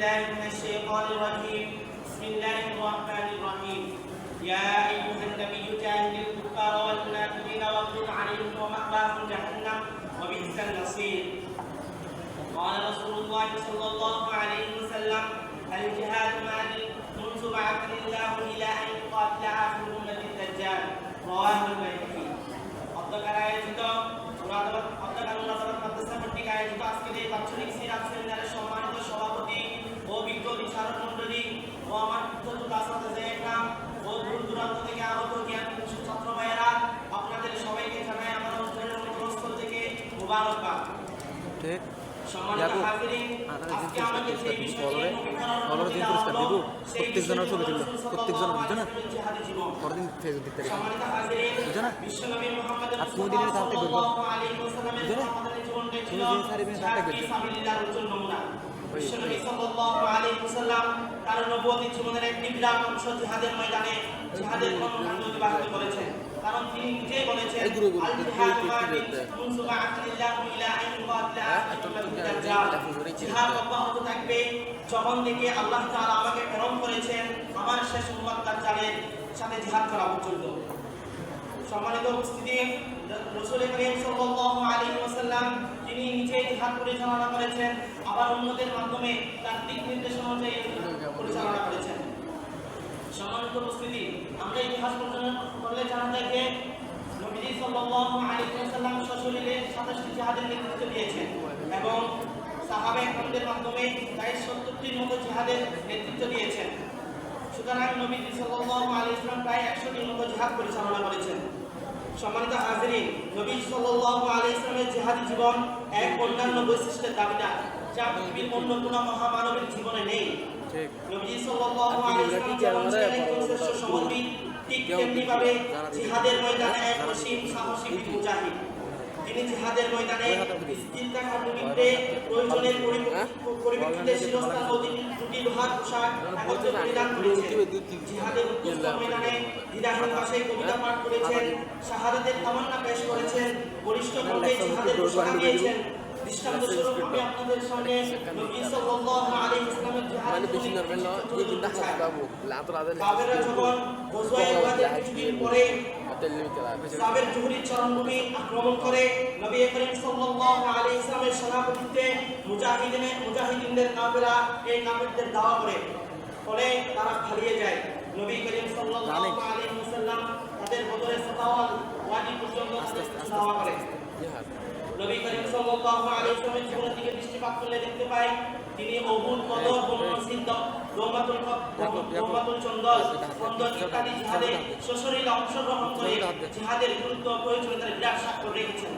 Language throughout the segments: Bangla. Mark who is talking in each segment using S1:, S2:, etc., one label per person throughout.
S1: بالله من الشيطان الرجيم بسم الله الرحمن الرحيم يا أيها النبي جاهد الكفار والمنافقين واغلظ عليهم ومأواهم جهنم وبئس المصير قال رسول الله صلى الله عليه وسلم الجهاد منذ بعثني الله إلى أن يقاتل آخر أمة الدجال رواه البيهقي অধ্যকার আয়োজিত মাদ্রাসা কর্তৃক আয়োজিত আজকের এই বাৎসরিক সিরাত সেমিনারের সম্মানিত সভাপতি ও বিজ্ঞ বিচারক মণ্ডলী ও আমার একরাম ও দূর দূরান্ত থেকে আগত জ্ঞান ছাত্র ভাইয়েরা আপনাদের সবাইকে জানাই আমার অন্তরের অন্তঃস্থল থেকে মুবারকবাদ। ঠিক সম্মানিত হাজিরিন, আজকে আমাদের যে বিষয়ে পুরস্কার দেব প্রত্যেকজনের ছবি তুললো, প্রত্যেকজনের বুঝছো না পরদিন ফেসবুক দিতে সম্মানিত হাজিরিন বুঝছো না বিশ্বনবী মুহাম্মদ সাল্লাল্লাহু আলাইহি ওয়াসাল্লামের জীবনটা ছিল সাবিলিল্লাহর উজ্জ্বল নমুনা। বিশ্বনবী সাল্লাল্লাহু আলাইহি ওয়াসাল্লাম তার নবুয়তি জীবনের একটি বিরাট অংশ জিহাদের ময়দানে জিহাদের কর্মকাণ্ড অতিবাহিত করেছেন। কারণ তিনি নিজেই বলেছেন জিহাদ অব্যাহত থাকবে যখন থেকে আল্লাহ তাআলা আমাকে প্রেরণ করেছেন আমার শেষ উম্মত দাজ্জালের সাথে জিহাদ করা পর্যন্ত। সম্মানিত উপস্থিতি, রাসূল করিম সাল্লাল্লাহু আলাইহি ওয়াসাল্লাম তিনি নিজেই জিহাদ পরিচালনা করেছেন, আবার অন্যদের মাধ্যমে তার দিক নির্দেশনা অনুযায়ী পরিচালনা করেছেন। সম্মানিত উপস্থিতি, আমরা ইতিহাস করলে জানা যায় যে নবী সাল্লাল্লাহু আলাইহি ওয়াসাল্লাম সশরীরে 27টি জিহাদের নেতৃত্ব দিয়েছেন এবং সাহাবা-য়ে-কেরামদের মাধ্যমে প্রায় 70টির মতো জিহাদের নেতৃত্ব দিয়েছেন। সুতরাং নবী সাল্লাল্লাহু আলাইহি ওয়াসাল্লাম প্রায় 100টির মতো জিহাদ পরিচালনা করেছেন। সম্মানিত হাজিরিন, নবী সাল্লাল্লাহু আলাইহি ওয়াসাল্লামের জিহাদি জীবন এক অন্যান্য বৈশিষ্ট্যের দাবিদার যা পৃথিবীর অন্য কোনো মহামানবের জীবনে নেই। নবী সাল্লাল্লাহু আলাইহি ওয়াসাল্লাম যেমন একজন শ্রেষ্ঠ সমরবীর, ঠিক তেমনিভাবে জিহাদের ময়দানে এক অসীম সাহসী মুজাহিদ। তিনি জিহাদের ময়দানে স্থিরতা কার্যকরতে প্রয়োজনের পরিপ্রেক্ষিতে শিরস্ত্রাণ ও দুটি লোহার পোশাক একত্রে পরিধান করেছেন। জিহাদের উদ্দেশ্য ময়দানে দ্বিধাহীন ভাষায় কবিতা পাঠ করেছেন, শাহাদাতের তামান্না পেশ করেছেন, বলিষ্ঠ কণ্ঠে জিহাদের ঘোষণা দিয়েছেন। দৃষ্টান্তস্বরূপ আমি আপনাদের সামনে নবী সাল্লাল্লাহু আলাইহি ওয়াসাল্লামের জিহাদের কাফেররা যখন গজওয়ায়ে উহুদের কিছুদিন পরে সাবের জুহরির চরণভূমি আক্রমণ করে নবী করিম সাল্লাল্লাহু আলাইহি ওয়াসাল্লামের সভাপতিত্বে মুজাহিদিনদের কাফেররা এই কাফেরদের দাওয়া করে, ফলে তারা পালিয়ে যায়। নবী করিম সাল্লাল্লাহু আলাইহি ওয়াসাল্লাম তাদের বদরের সাতাওয়াল ওয়াদি পর্যন্ত দাওয়া করে। নবী করিম সাল্লাল্লাহু আলাইহি ওয়াসাল্লামের জীবনের দিকে দৃষ্টিপাত করলে দেখতে পাই তিনি উহুদ, বদর, বনু সিদ্ধ, রওমাতুল চন্দল, খন্দক ইত্যাদি জিহাদে সশরীরে অংশগ্রহণ করে জিহাদের গুরুত্ব ও প্রয়োজনীয়তার বিরাট স্বাক্ষর রেখেছেন।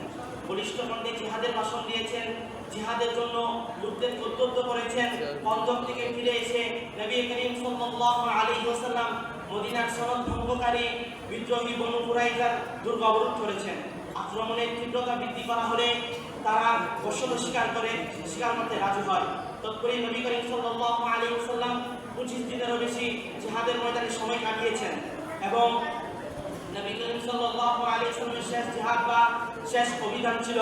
S1: বলিষ্ঠ কণ্ঠে জিহাদের ভাষণ দিয়েছেন, জিহাদের জন্য লোকদের উদ্বুদ্ধ করেছেন। খন্দক থেকে ফিরে এসে নবী করিম সাল্লাল্লাহু আলাইহি ওয়াসাল্লাম মদিনার সনদ ভঙ্গকারী বিদ্রোহী বনু কুরাইজার দুর্গ অবরোধ করেছেন। আক্রমণের তীব্রতা বৃদ্ধি করা হলে তারা বশ্যতা স্বীকার করতে রাজি হয়। তৎপরই নবী করিম সাল্লাল্লাহু আলাইহি ওয়াসাল্লাম 25 দিনেরও বেশি জিহাদের ময়দানে সময় কাটিয়েছেন এবং নবী করিম সাল্লাল্লাহু আলাইহি ওয়াসাল্লামের শেষ জিহাদ বা শেষ অভিযান ছিল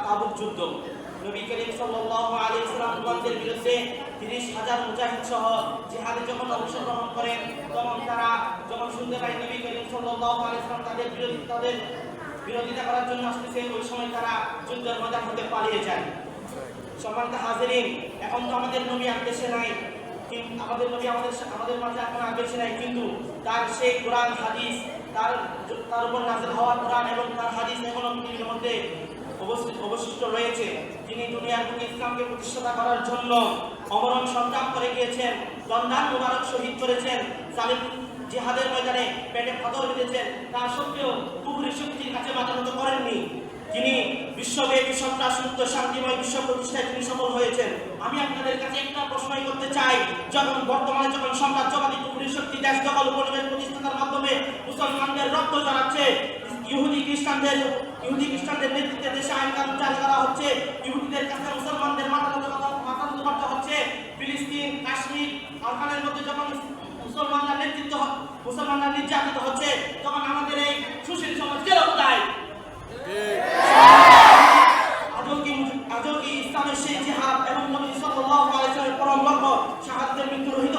S1: তাবুক যুদ্ধ। নবী করিম সাল্লাল্লাহু আলাইহি ওয়াসাল্লাম মুসলমানদের বিরুদ্ধে 30,000 মুজাহিদ সহ জিহাদে যখন অংশগ্রহণ করেন তখন তারা যখন শুনতে পায় নবী করিম সাল্লাল্লাহু আলাইহি ওয়াসাল্লাম তাদের বিরোধিতা করার জন্য আসতেছে, ওই সময় তারা যুদ্ধের ময়দান হতে পালিয়ে যায়। সম্মানিত হাজিরিন, এখন তো আমাদের নবী আর দেশে নাই, আমাদের নবী আমাদের মাঝে এখন আর বেঁচে নাই, কিন্তু তার সেই কোরআন হাদিস, তার উপর নাযিল হওয়া কোরআন এবং তার হাদিস এখনো পৃথিবীর মধ্যে অবশিষ্ট রয়েছে। তিনি দুনিয়ার বুকে ইসলামকে প্রতিষ্ঠা করার জন্য অমরণ সংগ্রাম করে গিয়েছেন, দন্দান মুবারক শহীদ করেছেন, জালিম জিহাদের ময়দানে পেটে পাথর বেঁধেছেন, তার সত্ত্বেও কুফরি শক্তির কাছে মাথা নত করেননি। তিনি বিশ্বব্যাপী সন্ত্রাসমুক্ত শান্তিময় বিশ্ব প্রতিষ্ঠায় তিনি সফল হয়েছেন। আমি আপনাদের কাছে একটা প্রশ্নই করতে চাই, বর্তমানে যখন সাম্রাজ্যবাদী কুফরি শক্তি দেশ দখল পরিবেশ প্রতিষ্ঠার মাধ্যমে মুসলমানদের রক্ত ঝরাচ্ছে, ইহুদি খ্রিস্টানদের নেতৃত্বে দেশে আইন কানুন জারি করা হচ্ছে, ইহুদিদের কাছে মুসলমানদের মাথা নত করতে হচ্ছে, ফিলিস্তিন, কাশ্মীর, আফগানের মধ্যে যখন মুসলমানরা নির্যাতিত হচ্ছে, তখন আমাদের এই সুশীল সমাজ কে রক্ষায়? আজও কি ইসলামের সেই জিহাদ এবং নবী সাল্লাল্লাহু আলাইহি ওয়াসাল্লামের পরম লক্ষ্য শাহাদাতের মৃত্যু রহিত